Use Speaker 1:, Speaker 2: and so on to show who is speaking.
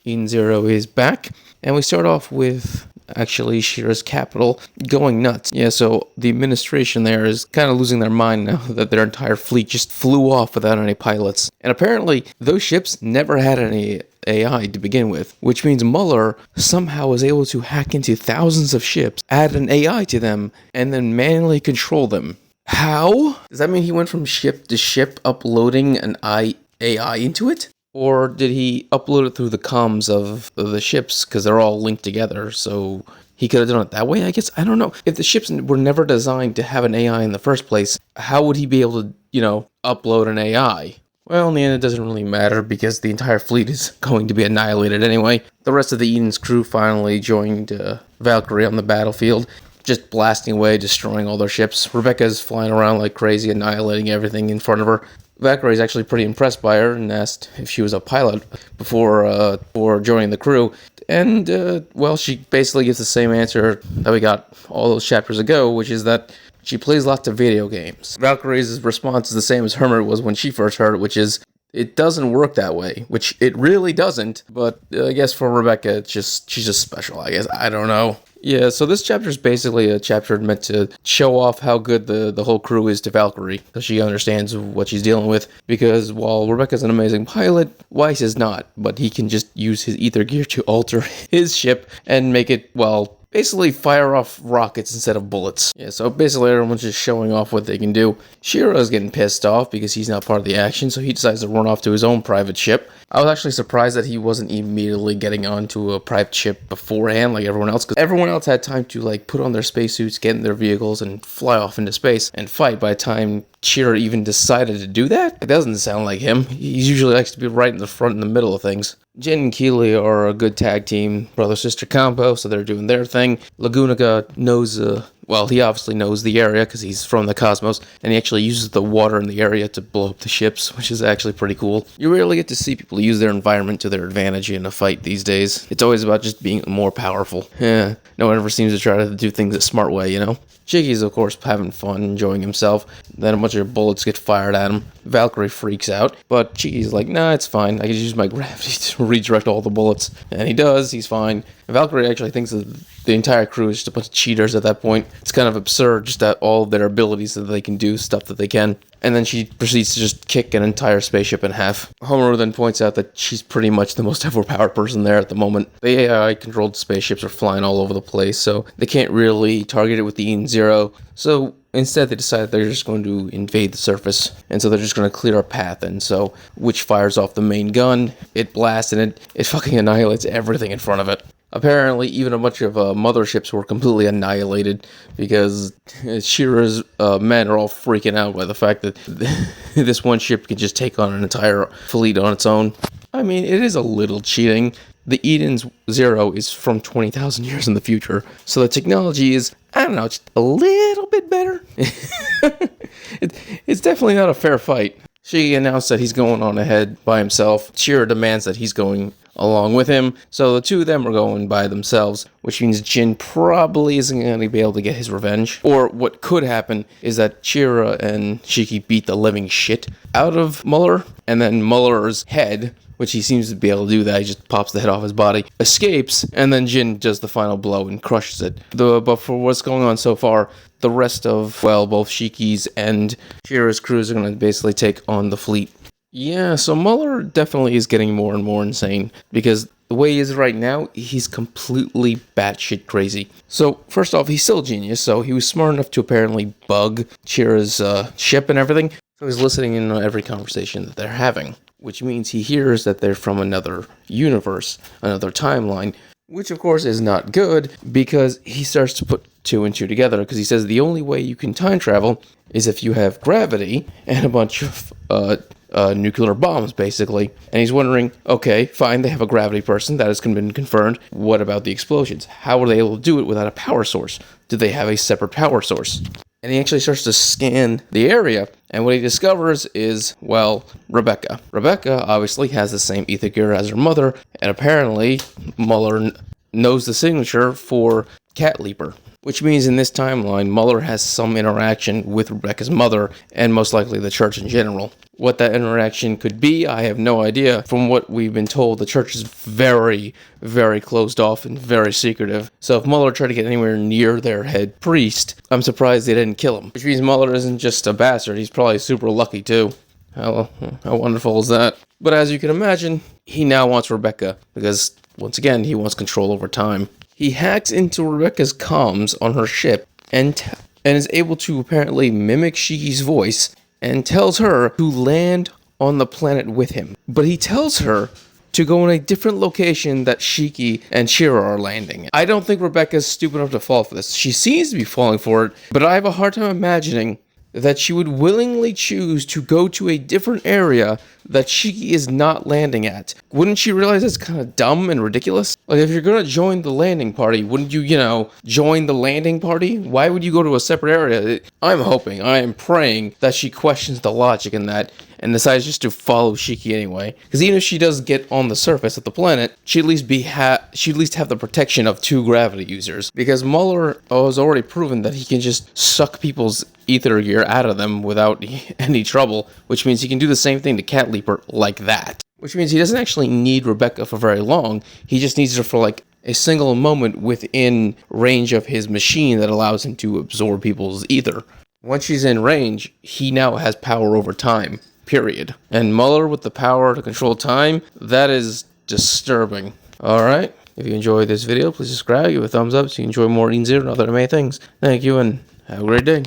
Speaker 1: Eden Zero is back, and we start off with actually Shira's capital going nuts. Yeah, so the administration there is kind of losing their mind now that their entire fleet just flew off without any pilots. And apparently, those ships never had any AI to begin with, which means Muller somehow was able to hack into thousands of ships, add an AI to them, and then manually control them. How? Does that mean he went from ship to ship uploading an AI into it? Or did he upload it through the comms of the ships because they're all linked together? So he could have done it that way, I guess. I don't know. If the ships were never designed to have an AI in the first place, how would he be able to, upload an AI? Well, in the end, it doesn't really matter because the entire fleet is going to be annihilated anyway. The rest of the Eden's crew finally joined Valkyrie on the battlefield, just blasting away, destroying all their ships. Rebecca's flying around like crazy, annihilating everything in front of her. Valkyrie's actually pretty impressed by her and asked if she was a pilot before joining the crew. And, she basically gives the same answer that we got all those chapters ago, which is that she plays lots of video games. Valkyrie's response is the same as Hermit was when she first heard it, which is, it doesn't work that way, which it really doesn't. But I guess for Rebecca, she's just special, I guess. I don't know. Yeah, so this chapter is basically a chapter meant to show off how good the whole crew is to Valkyrie, so she understands what she's dealing with, because while Rebecca's an amazing pilot, Weiss is not, but he can just use his ether gear to alter his ship and make it, basically fire off rockets instead of bullets. Yeah, so basically everyone's just showing off what they can do. Shira's getting pissed off because he's not part of the action, so he decides to run off to his own private ship. I was actually surprised that he wasn't immediately getting onto a private ship beforehand like everyone else, because everyone else had time to put on their spacesuits, get in their vehicles, and fly off into space and fight by the time Shira even decided to do that. It doesn't sound like him. He usually likes to be right in the front, in the middle of things. Jin and Keely are a good tag team, brother-sister combo, so they're doing their thing. Lagunica knows, he obviously knows the area because he's from the cosmos, and he actually uses the water in the area to blow up the ships, which is actually pretty cool. You rarely get to see people use their environment to their advantage in a fight these days. It's always about just being more powerful. Yeah, no one ever seems to try to do things the smart way, Jiggy's, of course, having fun, enjoying himself. Then a bunch of bullets get fired at him. Valkyrie freaks out, but Jiggy's like, nah, it's fine. I can use my gravity to redirect all the bullets. And he does, he's fine. And Valkyrie actually thinks that the entire crew is just a bunch of cheaters at that point. It's kind of absurd, just that all of their abilities that they can do, stuff that they can. And then she proceeds to just kick an entire spaceship in half. Homer then points out that she's pretty much the most overpowered person there at the moment. The AI-controlled spaceships are flying all over the place, so they can't really target it with the Eden Zero. So instead, they decide they're just going to invade the surface, and so they're just going to clear a path, and so which fires off the main gun, it blasts, and it fucking annihilates everything in front of it. Apparently, even a bunch of motherships were completely annihilated because Shira's men are all freaking out by the fact that this one ship can just take on an entire fleet on its own. I mean, it is a little cheating. The Eden's Zero is from 20,000 years in the future, so the technology is, I don't know, just a little bit better. It's definitely not a fair fight. She announced that he's going on ahead by himself. Shira demands that he's going along with him, so the two of them are going by themselves, which means Jin probably isn't going to be able to get his revenge. Or what could happen is that Shira and Shiki beat the living shit out of Muller, and then Muller's head, which he seems to be able to do that, he just pops the head off his body, escapes, and then Jin does the final blow and crushes it. But for what's going on so far, the rest of, both Shiki's and Shira's crews are going to basically take on the fleet. Yeah, so Muller definitely is getting more and more insane, because the way he is right now, he's completely batshit crazy. So, first off, he's still a genius, so he was smart enough to apparently bug Shira's ship and everything, so he's listening in on every conversation that they're having, which means he hears that they're from another universe, another timeline, which of course is not good, because he starts to put two and two together, because he says the only way you can time travel is if you have gravity and a bunch of nuclear bombs, basically. And he's wondering, okay, fine, they have a gravity person, that has been confirmed. What about the explosions? How were they able to do it without a power source? Do they have a separate power source? And he actually starts to scan the area, and what he discovers is, Rebecca. Rebecca obviously has the same ether gear as her mother, and apparently Muller knows the signature for Cat Leaper. Which means in this timeline, Mueller has some interaction with Rebecca's mother, and most likely the church in general. What that interaction could be, I have no idea. From what we've been told, the church is very, very closed off and very secretive. So if Mueller tried to get anywhere near their head priest, I'm surprised they didn't kill him. Which means Mueller isn't just a bastard, he's probably super lucky too. How wonderful is that? But as you can imagine, he now wants Rebecca, because, once again, he wants control over time. He hacks into Rebecca's comms on her ship and is able to apparently mimic Shiki's voice and tells her to land on the planet with him. But he tells her to go in a different location that Shiki and Shira are landing. I don't think Rebecca's stupid enough to fall for this. She seems to be falling for it, but I have a hard time imagining that she would willingly choose to go to a different area that Shiki is not landing at. Wouldn't she realize that's kind of dumb and ridiculous? Like, if you're gonna join the landing party, wouldn't you, join the landing party? Why would you go to a separate area? I am praying that she questions the logic in that and decides just to follow Shiki anyway. Because even if she does get on the surface of the planet, she'd at least have the protection of 2 gravity users. Because Mueller has already proven that he can just suck people's ether gear out of them without any trouble, which means he can do the same thing to Cat Leaper like that. Which means he doesn't actually need Rebecca for very long, he just needs her for like a single moment within range of his machine that allows him to absorb people's ether. Once she's in range, he now has power over time. Period. And Mueller with the power to control time, that is disturbing. Alright, if you enjoyed this video, please subscribe, give it a thumbs up so you enjoy more Eden Zero and other anime things. Thank you and have a great day.